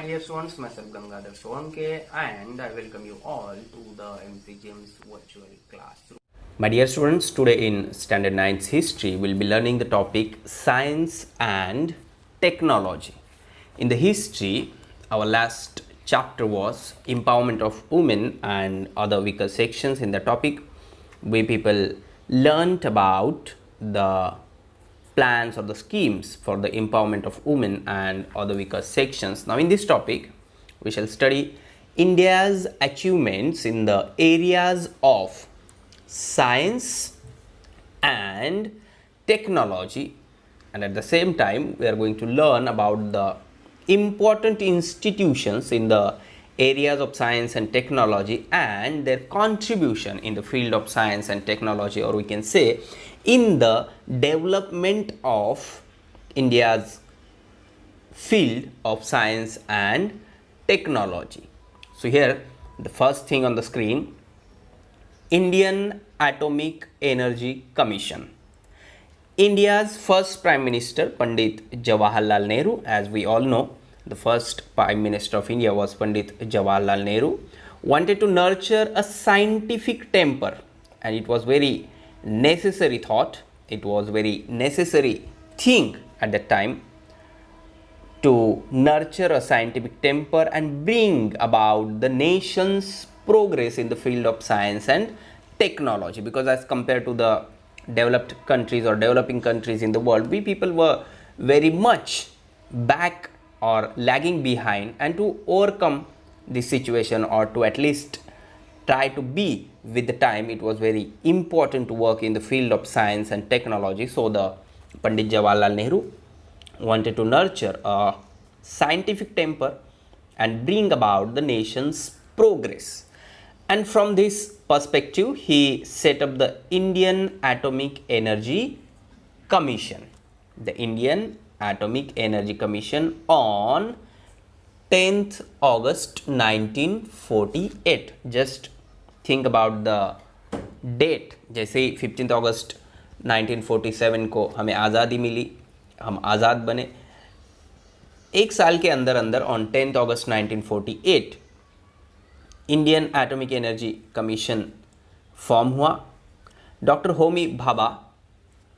dear students, myself Gangadhar Solanke, and I welcome you all to the NPCIL's virtual classroom. My dear students, today in Standard 9's History, we'll be learning the topic Science and Technology. In the history, our last chapter was Empowerment of Women and other weaker sections. In the topic, we people learnt about the plans or the schemes for the empowerment of women and other weaker sections. Now in this topic we shall study India's achievements in the areas of science and technology, and at the same time we are going to learn about the important institutions in the areas of science and technology and their contribution in the field of science and technology, or we can say in the development of India's field of science and technology. So here the first thing on the screen, Indian Atomic Energy Commission. India's first Prime Minister Pandit Jawaharlal Nehru, as we all know, the first Prime Minister of India was Pandit Jawaharlal Nehru, wanted to nurture a scientific temper, and it was very necessary thought, it was very necessary thing at that time to nurture a scientific temper and bring about the nation's progress in the field of science and technology, because as compared to the developed countries or developing countries in the world, we people were very much back or lagging behind, and to overcome this situation or to at least try to be with the time, it was very important to work in the field of science and technology. So the Pandit Jawaharlal Nehru wanted to nurture a scientific temper and bring about the nation's progress, and from this perspective he set up the Indian Atomic Energy Commission. The Indian Atomic Energy Commission on 10th August 1948. Just think about the date. जैसे 15th August 1947 को हमें आज़ादी मिली, हम आज़ाद बने, एक साल के अंदर अंदर on 10th August 1948 Indian atomic energy commission form हुआ. Doctor Homi Bhabha,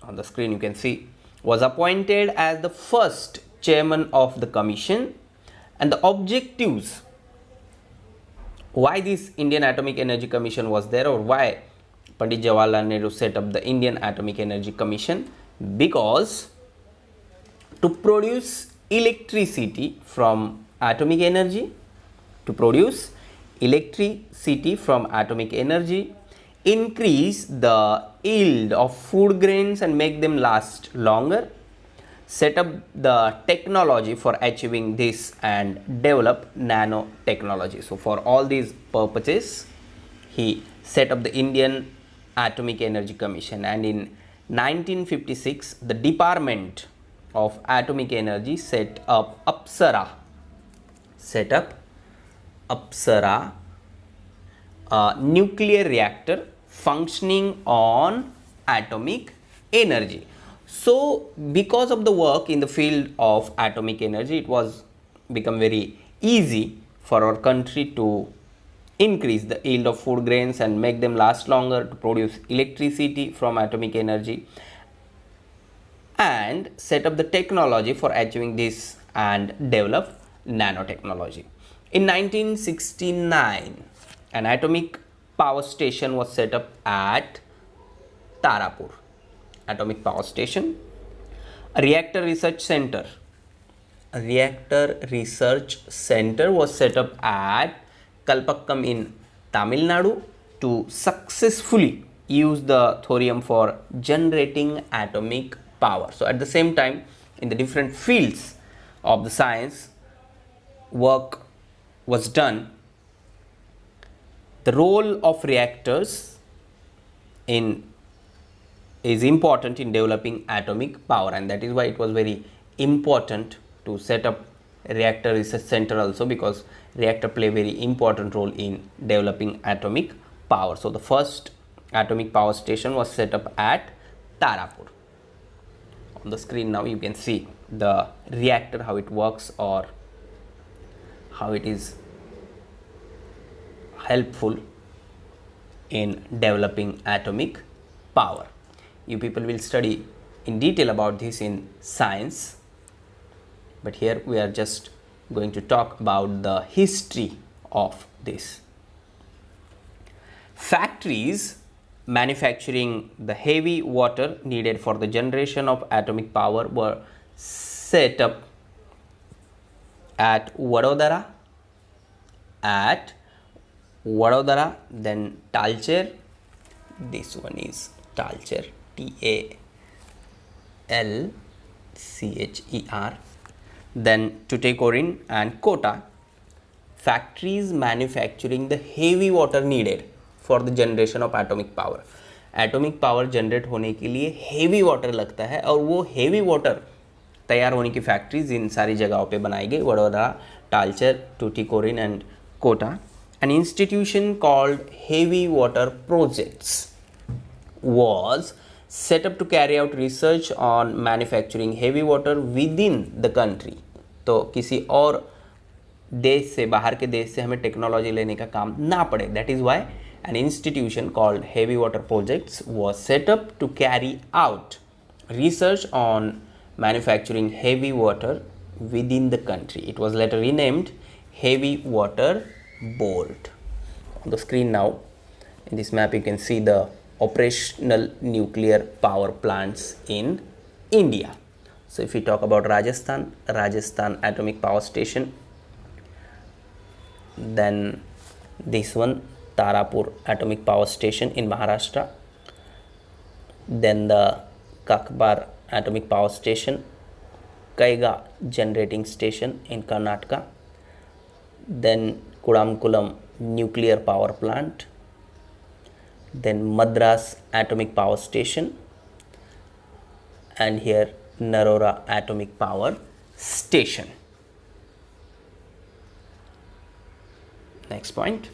on the screen you can see, was appointed as the first chairman of the commission, and the objectives why this Indian Atomic Energy Commission was there, or why Pandit Jawaharlal Nehru set up the Indian Atomic Energy Commission, because to produce electricity from atomic energy, increase the yield of food grains and make them last longer, set up the technology for achieving this, and develop nanotechnology. So for all these purposes he set up the Indian Atomic Energy Commission, and in 1956 the Department of Atomic Energy set up Apsara, a nuclear reactor functioning on atomic energy. So because of the work in the field of atomic energy, it was become very easy for our country to increase the yield of food grains and make them last longer, to produce electricity from atomic energy, and set up the technology for achieving this and develop nanotechnology. In 1969, an atomic power station was set up at Tarapur. Atomic power station. A reactor research center was set up at Kalpakkam in Tamil Nadu to successfully use the thorium for generating atomic power. So at the same time, in the different fields of the science, work was done. The role of reactors is important in developing atomic power, and that is why it was very important to set up reactor research center also, because reactor play very important role in developing atomic power. So the first atomic power station was set up at Tarapur. On the screen now you can see the reactor, how it works, or how it is helpful in developing atomic power. You people will study in detail about this in science, but here we are just going to talk about the history of this. Factories manufacturing the heavy water needed for the generation of atomic power were set up at Vadodara, then Talcher. This one is Talcher, Talcher, then Tuticorin and Kota. Factories manufacturing the heavy water needed for the generation of atomic power. Atomic power generate होने के लिए heavy water लगता है और वो heavy water तैयार होने की फैक्ट्रीज इन सारी जगहों पे बनाई गई, Vadodara, Talcher, Tuticorin and Kota. An institution called Heavy Water Projects was set up to carry out research on manufacturing heavy water within the country. तो किसी और देश से, बाहर के देश से हमें टेक्नोलॉजी लेने का काम ना पड़े. That is why an institution called Heavy Water Projects was set up to carry out research on manufacturing heavy water within the country. It was later renamed Heavy Water Board. On the screen now, in this map you can see the operational nuclear power plants in India. So if we talk about Rajasthan Atomic Power Station, then this one Tarapur Atomic Power Station in Maharashtra, then the Kakbar Atomic Power Station, Kaiga Generating Station in Karnataka, then Kudamkulam Nuclear Power Plant, then Madras Atomic Power Station, and here Narora Atomic Power Station. Next point,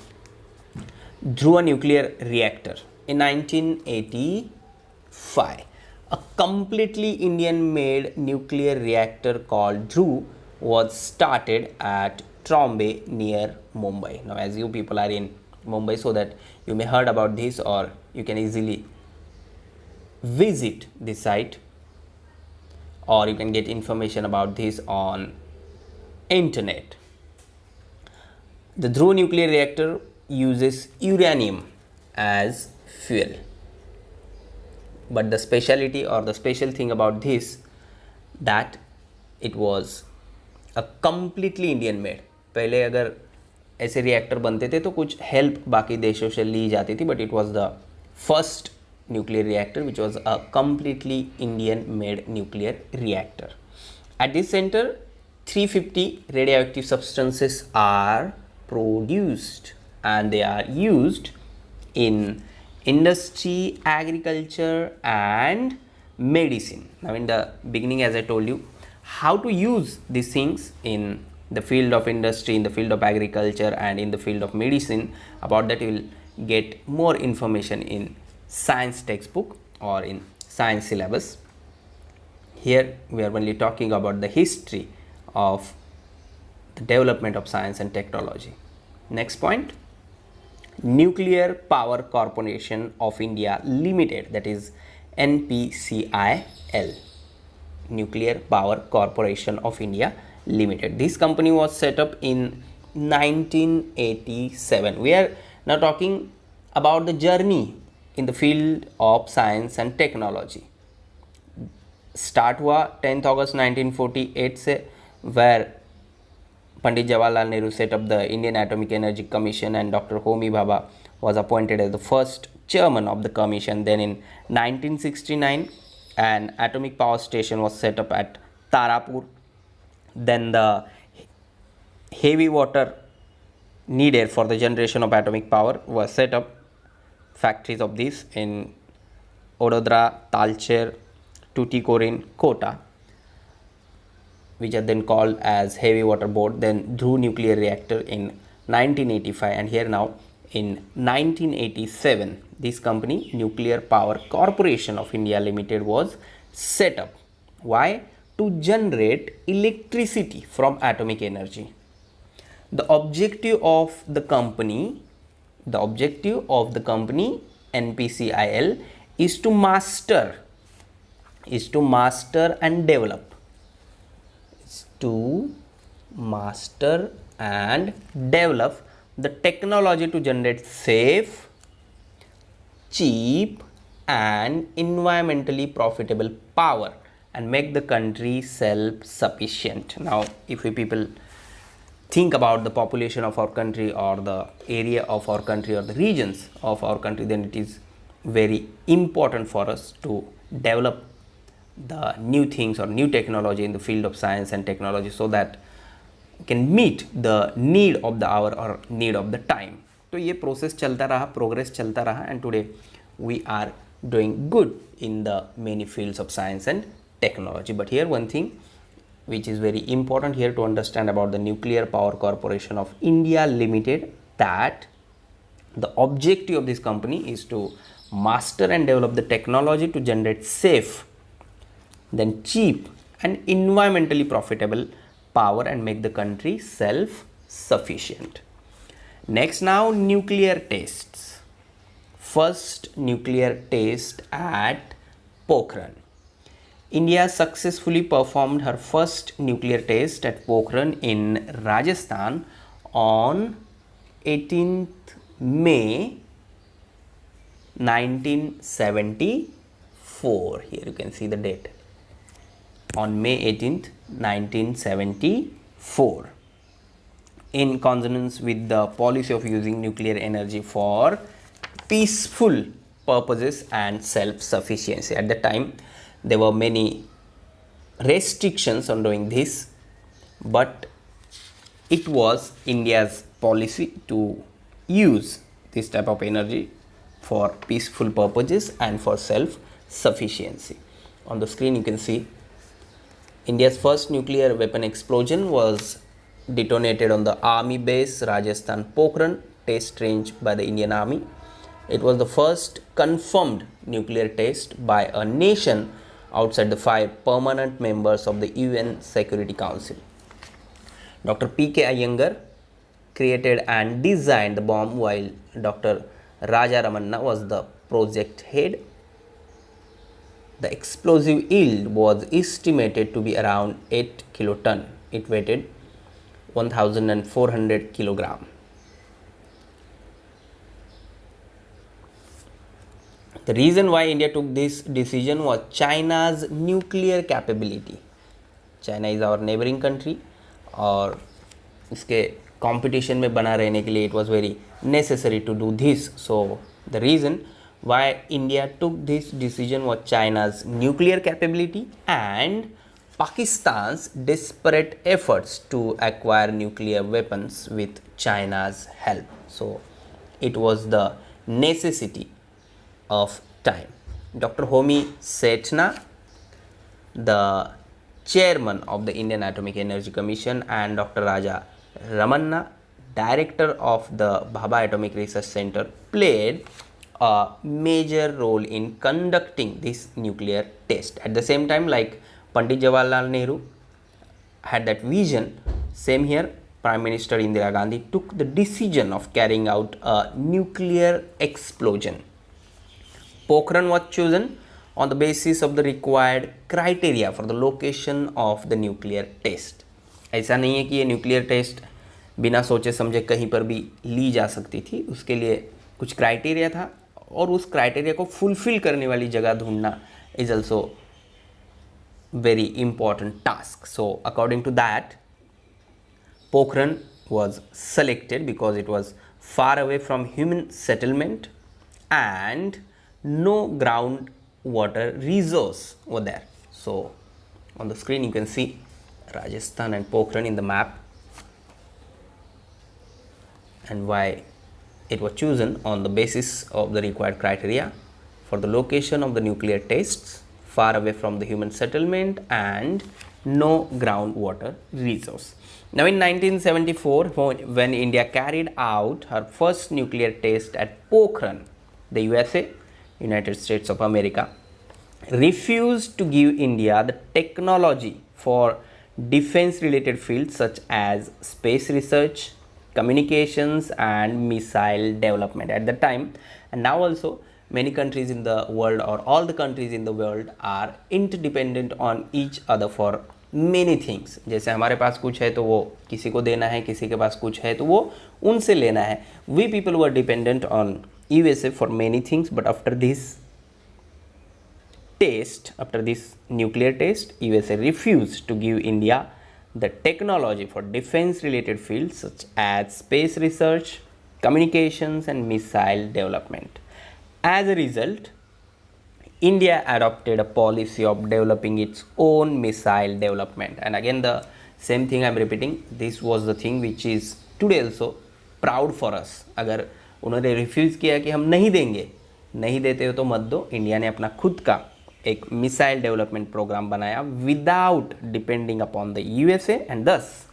Dhruva Nuclear Reactor. In 1985, a completely Indian made nuclear reactor called Dhruv was started at Trombay near Mumbai. Now as you people are in Mumbai, so that you may heard about this or you can easily visit this site, or you can get information about this on internet. The Dhruv nuclear reactor uses uranium as fuel, but the speciality or the special thing about this, that it was a completely Indian made. पहले अगर ऐसे reactor बनते थे तो कुछ help बाकी देशों से ली जाती थी, but it was the first nuclear reactor which was a completely Indian made nuclear reactor. At this center 350 radioactive substances are produced and they are used in industry, agriculture and medicine. Now in the beginning, as I told you, how to use these things in the field of industry, in the field of agriculture and in the field of medicine. About that you will get more information in science textbook or in science syllabus. Here we are only talking about the history of the development of science and technology. Next point, Nuclear Power Corporation of India Limited, that is NPCIL, Nuclear Power Corporation of India Limited. This company was set up in 1987. We are now talking about the journey in the field of science and technology. Start हुआ 10th August 1948 से, where Pandit Jawaharlal Nehru set up the Indian Atomic Energy Commission and Dr. Homi Bhabha was appointed as the first chairman of the commission. Then in 1969 an atomic power station was set up at Tarapur. Then the heavy water needed for the generation of atomic power was set up, factories of this in Ododra, Talcher, Tuticorin, Kota, which are then called as Heavy Water Board. Then Dhruv nuclear reactor in 1985, and here now in 1987 this company Nuclear Power Corporation of India Limited was set up. Why? To generate electricity from atomic energy. The objective of the company NPCIL is to master and develop the technology to generate safe, cheap and environmentally profitable power and make the country self-sufficient. Now if we people think about the population of our country or the area of our country or the regions of our country, then it is very important for us to develop the new things or new technology in the field of science and technology so that can meet the need of the hour or need of the time. तो ये process चलता रहा, progress चलता रहा, and today we are doing good in the many fields of science and technology. But here one thing which is very important here to understand about the Nuclear Power Corporation of India Limited, that the objective of this company is to master and develop the technology to generate safe, then cheap and environmentally profitable power and make the country self-sufficient. Next, now nuclear tests. First nuclear test at Pokhran. India successfully performed her first nuclear test at Pokhran in Rajasthan on 18th May 1974. Here you can see the date. On May 18th, 1974. In consonance with the policy of using nuclear energy for peaceful purposes and self-sufficiency. At that time, there were many restrictions on doing this, but it was India's policy to use this type of energy for peaceful purposes and for self-sufficiency. On the screen you can see India's first nuclear weapon explosion was detonated on the army base Rajasthan Pokhran test range by the Indian Army. It was the first confirmed nuclear test by a nation outside the 5 permanent members of the UN Security Council. Dr. P.K. Iyengar created and designed the bomb while Dr. Raja Ramanna was the project head. The explosive yield was estimated to be around 8 kiloton. It weighted 1400 kilogram. The reason why India took this decision was China's nuclear capability. China is our neighboring country और इसके competition में बना रहने के लिए it was very necessary to do this. So the reason why India took this decision was China's nuclear capability and Pakistan's desperate efforts to acquire nuclear weapons with China's help. So it was the necessity of time. Dr. Homi Setna, the chairman of the Indian Atomic Energy Commission, and Dr. Raja Ramanna, director of the Bhabha Atomic Research Center, played a major role in conducting this nuclear test. At the same time, like Pandit Jawaharlal Nehru had that vision, same here, Prime Minister Indira Gandhi took the decision of carrying out a nuclear explosion. Pokhran was chosen on the basis of the required criteria for the location of the nuclear test. ऐसा नहीं है कि ये nuclear test बिना सोचे समझे कहीं पर भी ली जा सकती थी, उसके लिए कुछ क्राइटेरिया था और उस क्राइटेरिया को फुलफिल करने वाली जगह ढूंढना is also very important task. So according to that, Pokhran was selected because it was far away from human settlement and no groundwater resource were there. So on the screen you can see Rajasthan and Pokhran in the map and why it was chosen on the basis of the required criteria for the location of the nuclear tests, far away from the human settlement and no groundwater resource. Now in 1974, when India carried out her first nuclear test at Pokhran, the USA, United States of America, refused to give India the technology for defense related fields such as space research, communications and missile development at the time. And now also many countries in the world, or all the countries in the world, are interdependent on each other for many things. जैसे हमारे पास कुछ है तो वो किसी को देना है, किसी के पास कुछ है तो वो उनसे लेना है. We people were dependent on USA for many things, but after this nuclear test, USA refused to give India the technology for defense related fields such as space research, communications and missile development. As a result, India adopted a policy of developing its own missile development. And again, the same thing I am repeating, this was the thing which is today also proud for us. अगर उन्होंने refuse किया कि हम नहीं देंगे, नहीं देते हो तो मत दो, इंडिया ने अपना खुद का एक मिसाइल डेवलपमेंट प्रोग्राम बनाया without depending upon the USA, and thus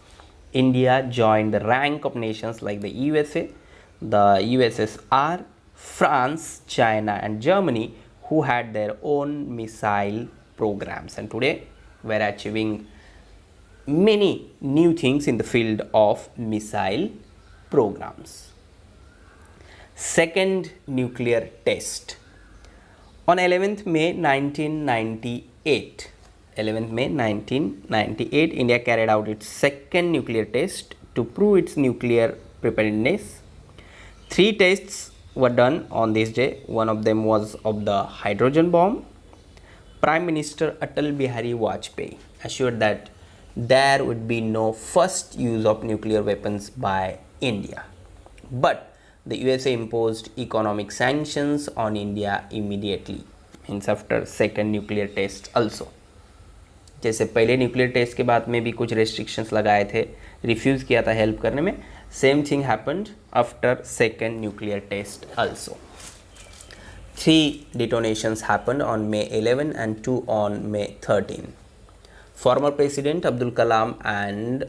India joined the rank of nations like the USA, the USSR, France, China and Germany, who had their own missile programs, and today we are achieving many new things in the field of missile programs. Second nuclear test. On 11th May 1998, India carried out its second nuclear test to prove its nuclear preparedness. 3 tests were done on this day. One of them was of the hydrogen bomb. Prime Minister Atal Bihari Vajpayee assured that there would be no first use of nuclear weapons by India. But the USA imposed economic sanctions on India immediately, means after second nuclear test also. जैसे पहले nuclear test के बाद में भी कुछ restrictions लगाए थे, refuse किया था हेल्प करने में, same thing happened after second nuclear test also. 3 detonations happened on May 11 and 2 on May 13. Former President Abdul Kalam and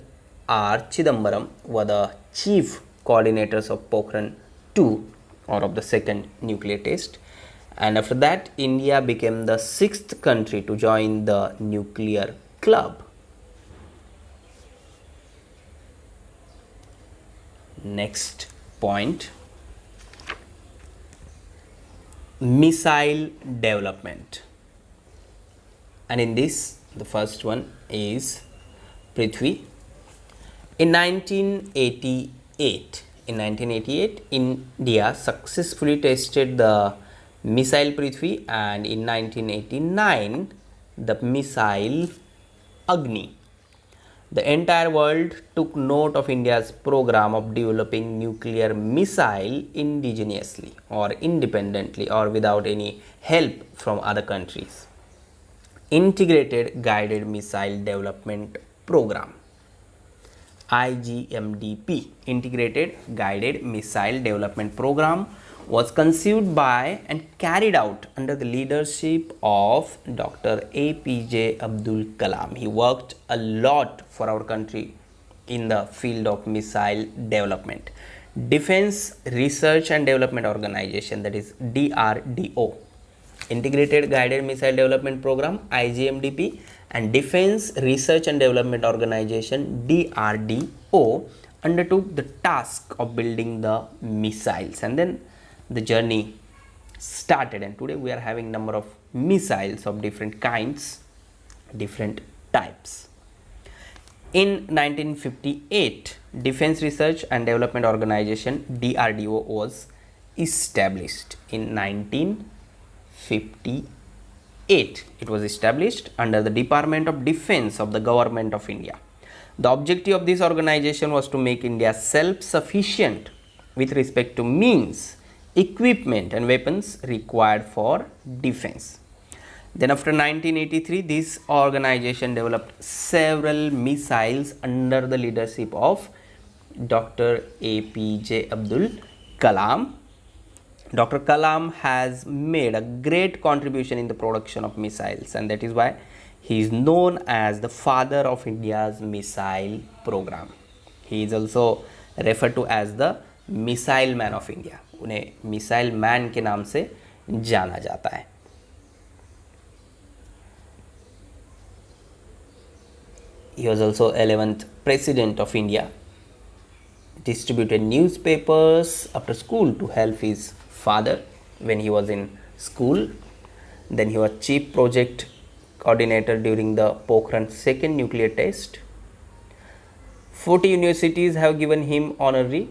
R. Chidambaram were the chief coordinators of Pokhran 2, or of the second nuclear test. And after that, India became the 6th country to join the nuclear club. Next point, missile development, and in this the first one is Prithvi. In 1988, India successfully tested the missile Prithvi, and in 1989 the missile Agni. The entire world took note of India's program of developing nuclear missile indigenously or independently or without any help from other countries. Integrated Guided Missile Development Program, IGMDP, Integrated Guided Missile Development Program, was conceived by and carried out under the leadership of Dr. APJ Abdul Kalam. He worked a lot for our country in the field of missile development. Defense Research and Development Organization, that is DRDO, Integrated Guided Missile Development Program, IGMDP, and Defense Research and Development Organization, DRDO, undertook the task of building the missiles, and then the journey started, and today we are having number of missiles of different kinds, different types. In 1958, Defense Research and Development Organization, DRDO, was established. In 1958, it was established under the Department of Defense of the Government of India. The objective of this organization was to make India self-sufficient with respect to means, equipment and weapons required for defense. Then after 1983, this organization developed several missiles under the leadership of Dr. APJ Abdul Kalam. Dr. Kalam has made a great contribution in the production of missiles, and that is why he is known as the father of India's missile program. He is also referred to as the missile man of India, उन्हें missile man के नाम से जाना जाता है. He was also 11th President of India. It distributed newspapers after school to help his father when he was in school. Then he was chief project coordinator during the Pokhran second nuclear test. 40 universities have given him honorary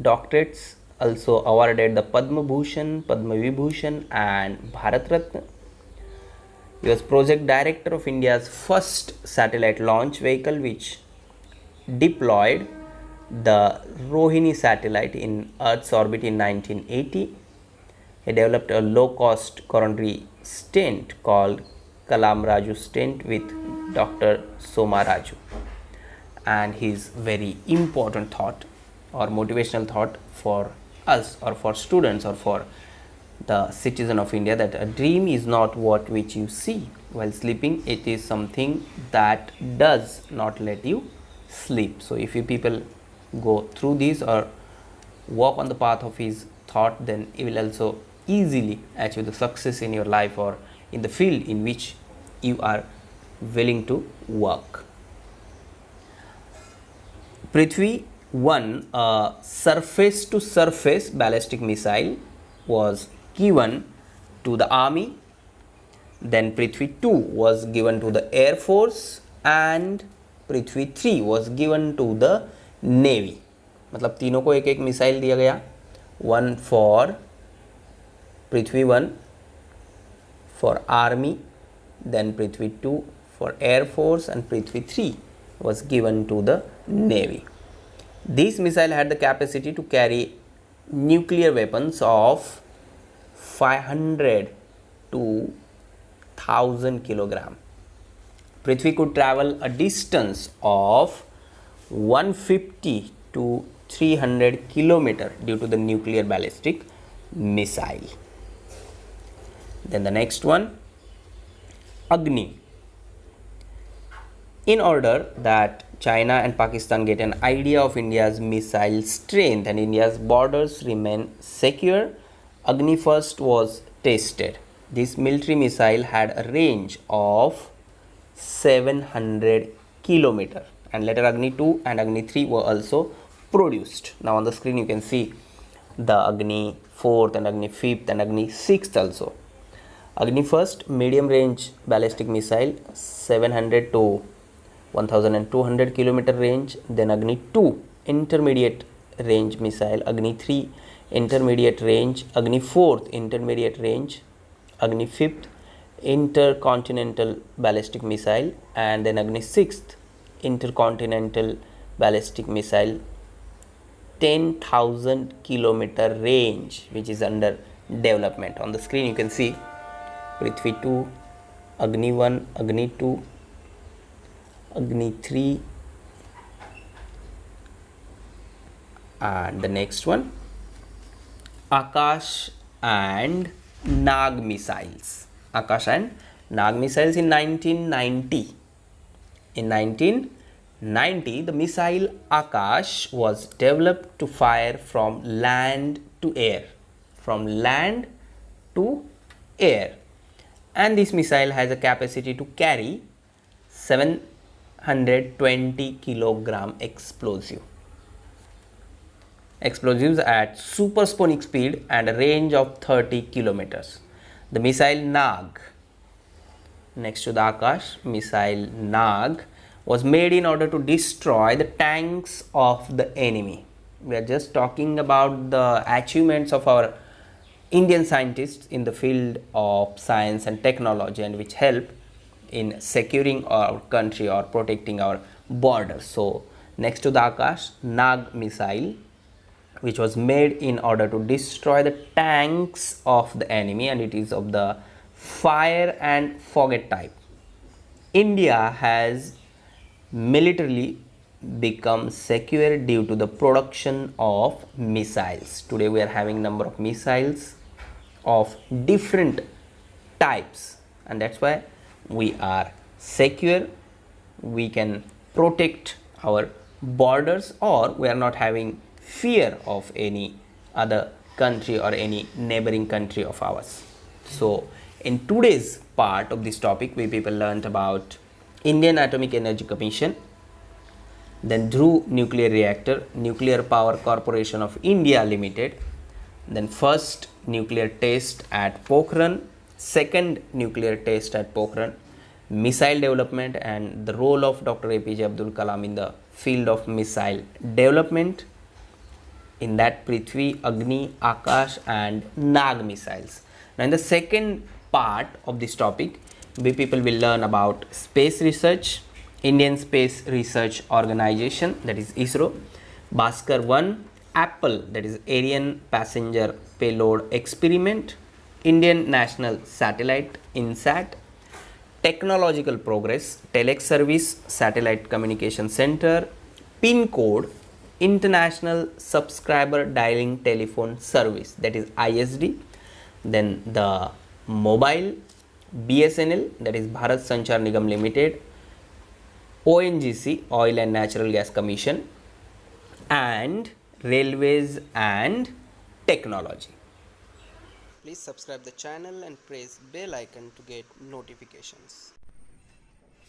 doctorates, also awarded the Padma Bhushan, Padma Vibhushan and Bharat Ratna. He was project director of India's first satellite launch vehicle, which deployed the Rohini satellite in Earth's orbit in 1980. He developed a low-cost coronary stent called Kalam Raju stent with Dr. Soma Raju. And his very important thought or motivational thought for us or for students or for the citizen of India, that a dream is not what which you see while sleeping, it is something that does not let you sleep. So if you people go through this or walk on the path of his thought, then you will also easily achieve the success in your life or in the field in which you are willing to work. Prithvi won a surface to surface ballistic missile was given to the army. Then Prithvi 2 was given to the air force and Prithvi 3 was given to the navy. मतलब तीनों को एक एक missile दिया गया. One for Prithvi 1 for army, then Prithvi 2 for air force and Prithvi 3 was given to the navy. This missile had the capacity to carry nuclear weapons of 500 to 1000 kilogram. Prithvi could travel a distance of 150 to 300 kilometer due to the nuclear ballistic missile. Then the next one, Agni. In order that China and Pakistan get an idea of India's missile strength and India's borders remain secure, Agni first was tested. This military missile had a range of 700 kilometer, and later Agni 2 and Agni 3 were also produced. Now on the screen you can see the Agni 4th and Agni 5th and Agni 6th also. Agni first medium range ballistic missile 700 to 1200 kilometer range, then Agni 2 intermediate range missile, Agni 3 intermediate range, Agni 4th intermediate range, Agni 5th intercontinental ballistic missile, and then Agni 6th intercontinental ballistic missile 10,000 kilometer range, which is under development. On the screen you can see Prithvi 2, Agni 1, Agni 2, Agni 3 and the next one, Akash and Nag missiles. Akash and Nag missiles in 1990. In 1990, the missile Akash was developed to fire from land to air. From land to air. And this missile has a capacity to carry 720 kilogram explosives at supersonic speed and a range of 30 kilometers. The missile Nag, next to the Akash, missile Nag was made in order to destroy the tanks of the enemy. We are just talking about the achievements of our Indian scientists in the field of science and technology, and which help in securing our country or protecting our borders. So next to the Akash, Nag missile, which was made in order to destroy the tanks of the enemy, and it is of the fire and forget type. India has militarily become secure due to the production of missiles. Today we are having number of missiles of different types, and that's why we are secure. We can protect our borders, or we are not having fear of any other country or any neighboring country of ours. So in today's part of this topic, we people learned about Indian Atomic Energy Commission, then Dhruv Nuclear Reactor, Nuclear Power Corporation of India Limited, then first nuclear test at Pokhran, second nuclear test at Pokhran, missile development and the role of Dr. APJ Abdul Kalam in the field of missile development. In that, Prithvi, Agni, Akash and Nag missiles. Now in the second part of this topic, we people will learn about space research, Indian Space Research Organization, that is ISRO, Bhaskar 1, Apple, that is Ariane Passenger Payload Experiment, Indian National Satellite INSAT, Technological Progress, Telex Service, Satellite Communication Center, PIN code, International Subscriber Dialing Telephone Service, that is ISD, then the mobile, BSNL, that is Bharat Sanchar Nigam Limited, ONGC, Oil and Natural Gas Commission, and Railways and Technology. Please subscribe the channel and press bell icon to get notifications.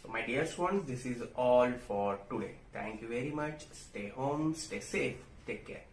So my dear students, this is all for today. Thank you very much. Stay home, stay safe, take care.